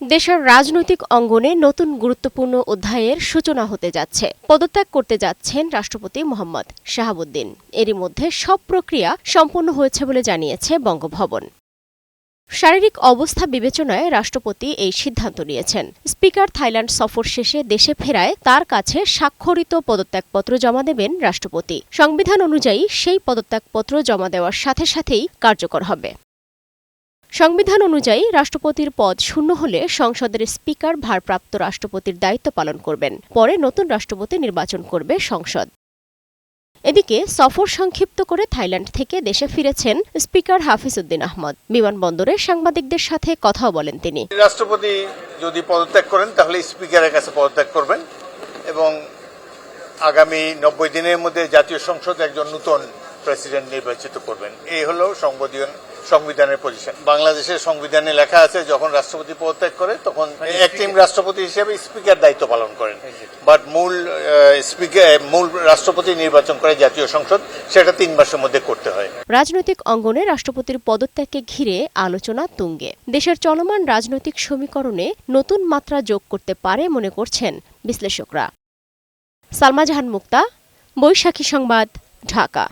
দেশের রাজনৈতিক অঙ্গনে নতুন গুরুত্বপূর্ণ অধ্যায়ের সূচনা হতে যাচ্ছে। পদত্যাগ করতে যাচ্ছেন রাষ্ট্রপতি মোহাম্মদ শাহাবুদ্দিন। এরই মধ্যে সব প্রক্রিয়া সম্পন্ন হয়েছে বলে জানিয়েছে বঙ্গভবন। শারীরিক অবস্থা বিবেচনায় রাষ্ট্রপতি এই সিদ্ধান্ত নিয়েছেন। স্পিকার থাইল্যান্ড সফর শেষে দেশে ফেরায় তার কাছে স্বাক্ষরিত পদত্যাগপত্র জমা দেবেন রাষ্ট্রপতি। সংবিধান অনুযায়ী সেই পদত্যাগপত্র জমা দেওয়ার সাথে সাথেই কার্যকর হবে। সংবিধান অনুযায়ী রাষ্ট্রপতির পদ শূন্য হলে সংসদের স্পিকার ভারপ্রাপ্ত রাষ্ট্রপতির দায়িত্ব পালন করবেন। পরে নতুন রাষ্ট্রপতি নির্বাচন করবে সংসদ। এদিকে সফর সংক্ষিপ্ত করে থাইল্যান্ড থেকে দেশে ফিরেছেন স্পিকার হাফিজ উদ্দিন আহমদ। বিমানবন্দরে সাংবাদিকদের সাথে কথাও বলেন তিনি। রাষ্ট্রপতি যদি পদত্যাগ করেন তাহলে স্পিকারের কাছে পদত্যাগ করবেন এবং আগামী 90 দিনের মধ্যে জাতীয় সংসদ একজন নতুন প্রেসিডেন্ট নির্বাচিত করবেন। এই হলো সংবিধানের পজিশন। বাংলাদেশের সংবিধানে লেখা আছে যখন রাষ্ট্রপতি পদত্যাগ করে তখন অ্যাক্টিং রাষ্ট্রপতি হিসেবে স্পিকার দায়িত্ব পালন করেন, বাট মূল রাষ্ট্রপতি নির্বাচন করে জাতীয় সংসদ, সেটা 3 মাসের মধ্যে করতে হয়। রাজনৈতিক অঙ্গনে রাষ্ট্রপতির পদত্যাগকে ঘিরে আলোচনা তুঙ্গে। দেশের চলমান রাজনৈতিক সমীকরণে নতুন মাত্রা যোগ করতে পারে মনে করছেন বিশ্লেষকরা। সালমা জাহান মুক্তা, বৈশাখী সংবাদ, ঢাকা।